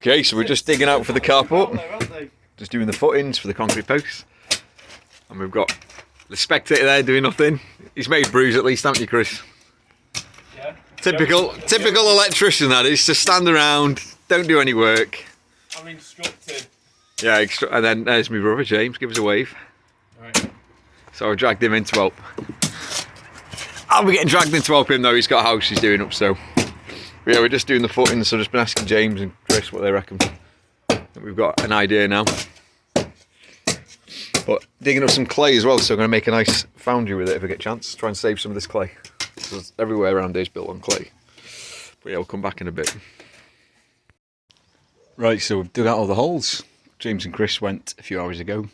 Okay, so we're just digging out for the carport. Just doing the footings for the concrete posts. And we've got the spectator there doing nothing. He's made brews at least, haven't you, Chris? Yeah. Typical electrician that is, just stand around, don't do any work. I'm instructed. Yeah, and then there's my brother James, give us a wave. Right. So I dragged him in to help. I'll be getting dragged in to help him though, he's got a house he's doing up, so. Yeah, we're just doing the footings, so I've just been asking James and Chris what they reckon. We've got an idea now. But digging up some clay as well, so I'm going to make a nice foundry with it if I get a chance. Try and save some of this clay. Because everywhere around here is built on clay. But yeah, we'll come back in a bit. Right, so we've dug out all the holes. James and Chris went a few hours ago.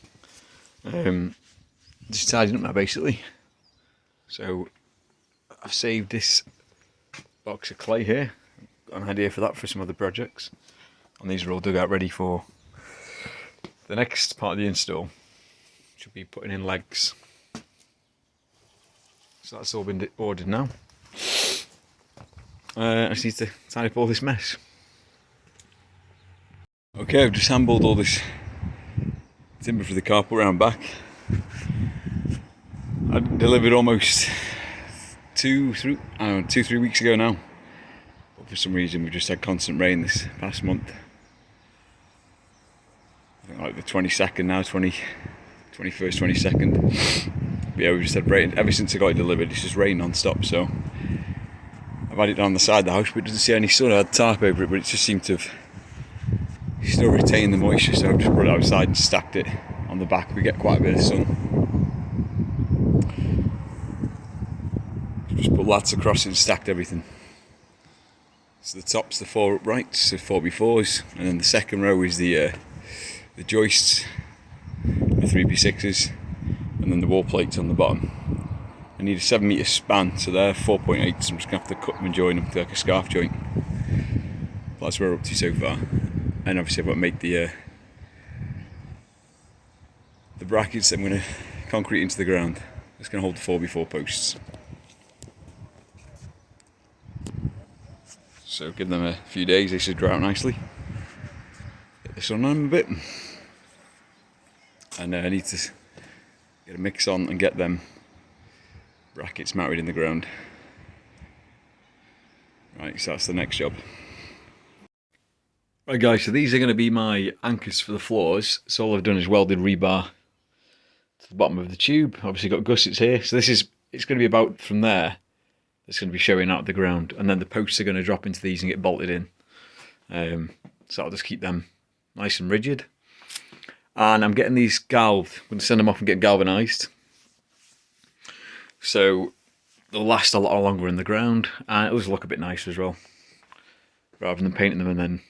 Just tidying up now basically. So I've saved this box of clay here. Got an idea for that for some other projects. And these are all dug out ready for the next part of the install. Should be putting in legs. So that's all been ordered now. I just need to tidy up all this mess. Okay, I've just handballed all this timber for the carport round back. I delivered almost 2-3 weeks ago now. But for some reason we've just had constant rain this past month. I think like the 22nd now, 21st, 22nd. But yeah, we've just had rain ever since I got it delivered. It's just rain non-stop, so I've had it down the side of the house, but it doesn't see any sun. I had tarp over it, but it just seemed to have still retained the moisture, so I've just brought it outside and stacked it on the back. We get quite a bit of sun. Just put lats across it and stacked everything. So the top's the 4 uprights, the 4x4s, and then the second row is the joists, the 3x6s, and then the wall plates on the bottom. I need a 7 metre span, so they're 4.8, so I'm just going to have to cut them and join them to like a scarf joint. But that's where we're up to so far. And obviously I've got to make the brackets that I'm going to concrete into the ground. It's going to hold the 4x4 posts. So give them a few days, they should dry out nicely. Get the sun on them a bit. And I need to get a mix on and get them brackets mounted in the ground. Right, so that's the next job. Right guys, so these are going to be my anchors for the floors. So all I've done is welded rebar to the bottom of the tube. Obviously got gussets here. So it's going to be about from there. It's going to be showing out the ground, and then the posts are going to drop into these and get bolted in. So I'll just keep them nice and rigid. And I'm getting these galved. I'm going to send them off and get galvanised. So they'll last a lot longer in the ground, and it'll just look a bit nicer as well, rather than painting them and then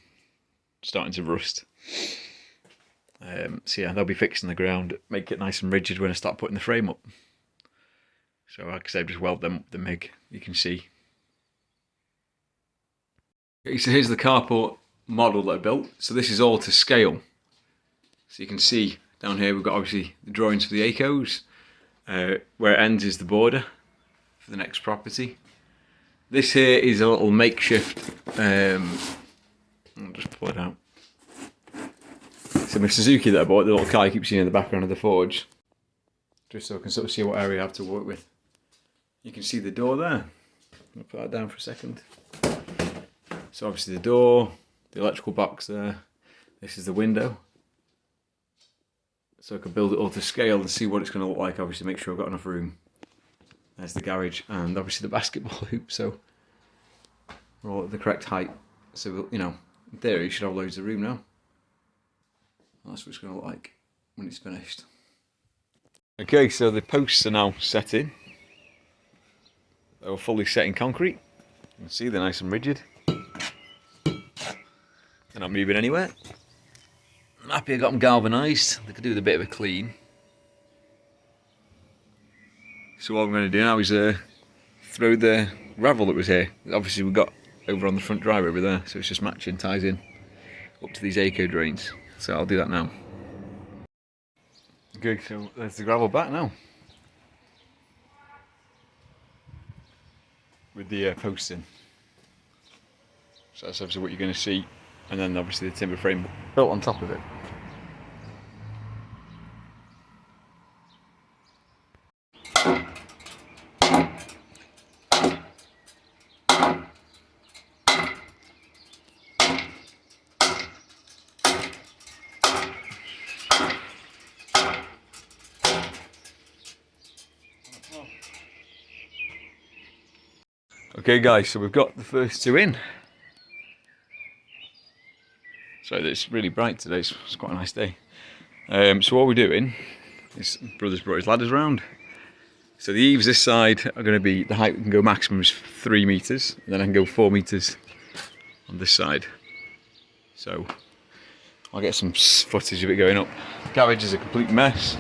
starting to rust. So yeah, they'll be fixed in the ground, make it nice and rigid when I start putting the frame up. So like I said, just weld them up with the MIG, you can see. Okay, so here's the carport model that I built. So this is all to scale. So you can see down here we've got obviously the drawings for the ACOs. Where it ends is the border for the next property. This here is a little makeshift, I'll just pull it out. So my Suzuki that I bought, the little car you keep seeing in the background of the forge. Just so I can sort of see what area I have to work with. You can see the door there. I'll put that down for a second. So obviously the door, the electrical box there. This is the window. So I can build it all to scale and see what it's going to look like. Obviously make sure I've got enough room. There's the garage and obviously the basketball hoop. So we're all at the correct height. So, you know, in theory you should have loads of room now. That's what it's going to look like when it's finished. Okay, so the posts are now set in. They're fully set in concrete. You can see they're nice and rigid. They're not moving anywhere. I'm happy I got them galvanised. They could do with a bit of a clean. So what I'm going to do now is throw the gravel that was here. Obviously we've got over on the front drive over there, so it's just matching, ties in up to these ACO drains. So I'll do that now. Okay, so there's the gravel back now. With the posts in. So that's obviously what you're going to see and then obviously the timber frame built on top of it. Okay guys, so we've got the first two in. So it's really bright today, so it's quite a nice day. So what we're doing is brother's brought his ladders round. So the eaves this side are going to be, the height we can go maximum is 3 metres, and then I can go 4 metres on this side. So I'll get some footage of it going up. The garage is a complete mess,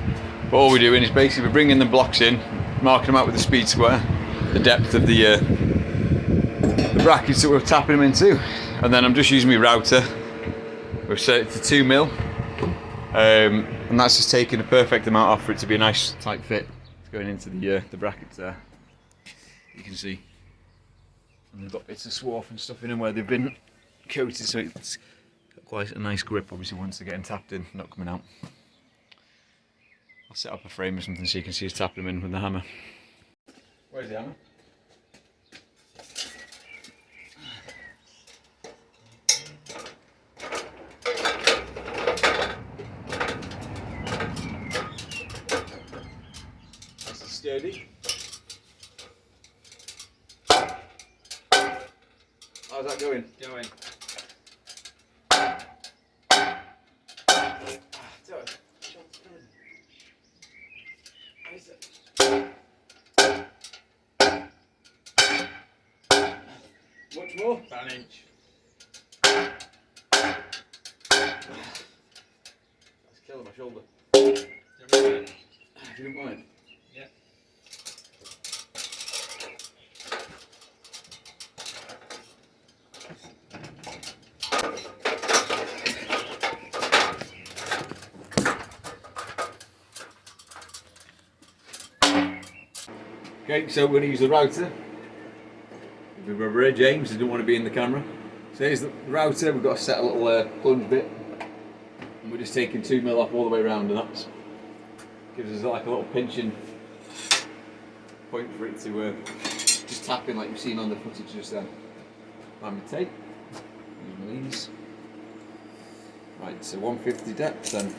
but all we're doing is basically we're bringing the blocks in, marking them out with the speed square, the depth of the brackets that we're tapping them into, and then I'm just using my router. We've set it to 2 mil, and that's just taking a perfect amount off for it to be a nice tight fit going into the brackets there. You can see, and they've got bits of swarf and stuff in them where they've been coated, so it's got quite a nice grip. Obviously, once they're getting tapped in, not coming out. I'll set up a frame or something so you can see us tapping them in with the hammer. Where's the hammer? Sturdy. How's that going? Going. Much more? About an inch. That's killing my shoulder. If You don't mind? Yeah. Okay, so we're going to use the router. With rubber, James didn't want to be in the camera. So here's the router. We've got to set a little plunge bit, and we're just taking 2 mil off all the way around, and that gives us like a little pinching point for it to just tap in, like you've seen on the footage just then. Find my tape. Using these. Right, so 150 depth then.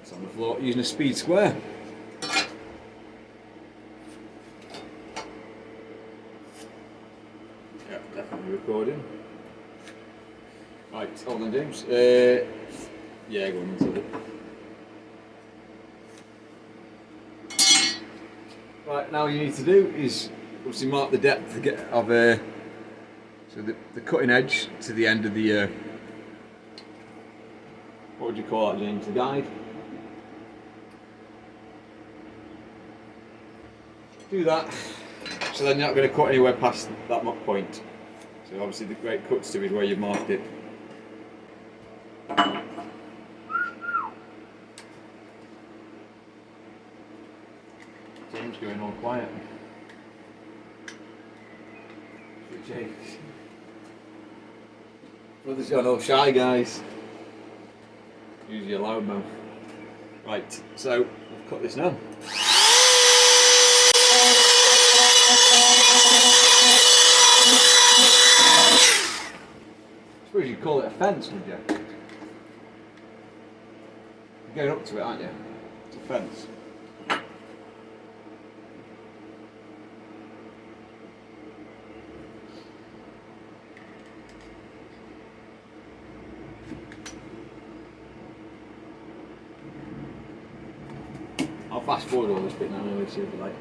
It's on the floor using a speed square. Yep, definitely recording. Right, hold on, James. Yeah, go on until it. Right, now what you need to do is obviously mark the depth of so the cutting edge to the end of the what would you call that, James? The guide. Do that. So then you're not going to cut anywhere past that point. So obviously the great cuts to is where you've marked it. James going all quiet. James. Brother's gone all shy, guys. Use your loud mouth. Right, so I've cut this now. I suppose you'd call it a fence, would you? You're going up to it, aren't you? It's a fence. I'll fast forward all this bit now and see what we like.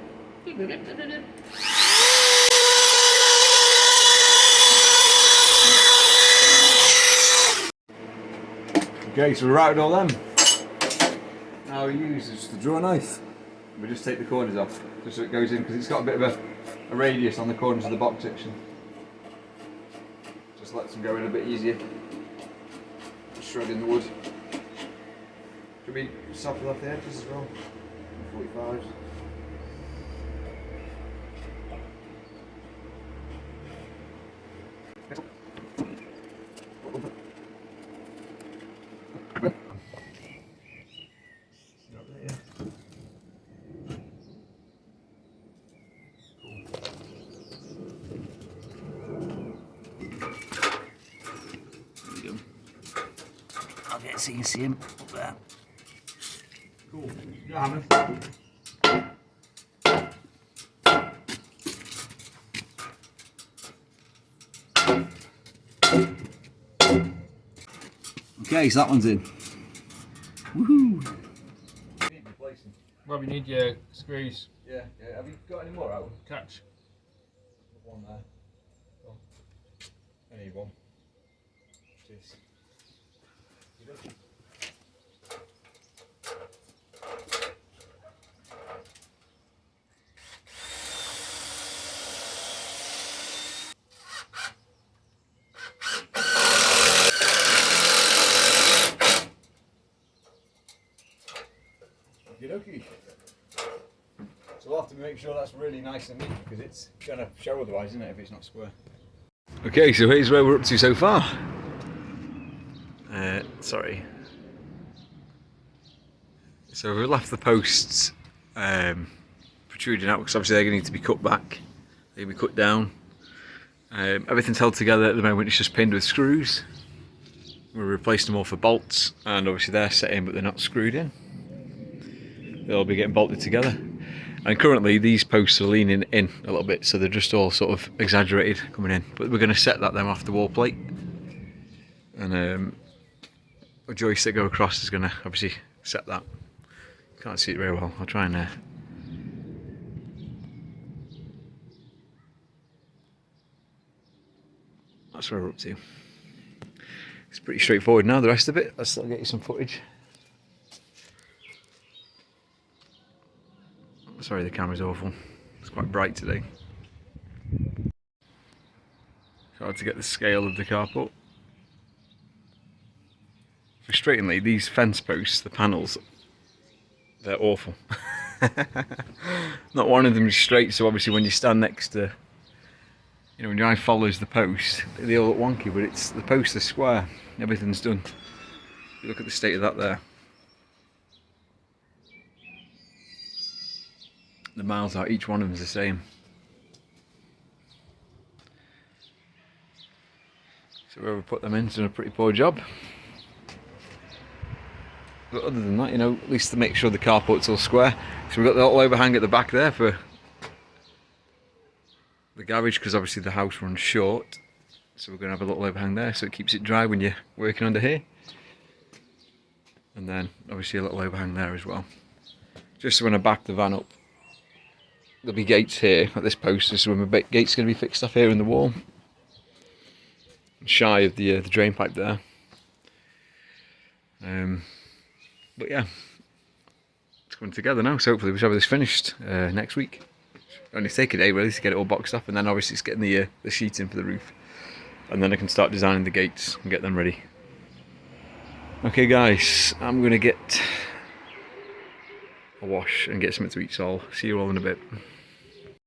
Okay, so we routed all them. Now we use is the draw knife. We just take the corners off, just so it goes in, because it's got a bit of a radius on the corners of the box section. Just lets them go in a bit easier. Just shredding the wood. Should we soften off the edges as well? 45s. Okay, so you can see him up there. Cool. Yeah, Okay, so that one's in. Woohoo! Rob, you need your screws. Yeah, yeah. Have you got any more out? Catch. One there. Oh. I need one. Cheers. Okey-dokey. So we'll have to make sure that's really nice and neat because it's going to show otherwise, isn't it, if it's not square. Okay, so here's where we're up to so far. Sorry. So we've left the posts protruding out because obviously they're going to need to be cut back. They're going to be cut down. Everything's held together at the moment, it's just pinned with screws. We're replacing them all for bolts, and obviously they're set in but they're not screwed in. They'll be getting bolted together. And currently these posts are leaning in a little bit, so they're just all sort of exaggerated coming in. But we're going to set that then off the wall plate. And a joist that go across is going to obviously set that. Can't see it very well. I'll try and that's where we're up to. It's pretty straightforward now, the rest of it. I'll still get you some footage. Sorry, the camera's awful. It's quite bright today. It's hard to get the scale of the carport. Frustratingly, these fence posts, the panels, they're awful. Not one of them is straight, so obviously when you stand next to, you know, when your eye follows the post, they all look wonky, but it's the posts are square. Everything's done. You look at the state of that there. The miles out, each one of them is the same. So whoever put them in has done a pretty poor job. But other than that, you know, at least to make sure the carport's all square. So we've got the little overhang at the back there for the garage, because obviously the house runs short. So we're going to have a little overhang there so it keeps it dry when you're working under here. And then obviously a little overhang there as well. Just so when I back the van up, there'll be gates here at this post. This is where my gate's going to be fixed up here in the wall, shy of the drain pipe there. But yeah, it's coming together now. So hopefully we should have this finished next week. Only take a day really to get it all boxed up, and then obviously it's getting the sheets in for the roof, and then I can start designing the gates and get them ready. Okay guys, I'm going to get a wash and get something to eat, so I'll see you all in a bit.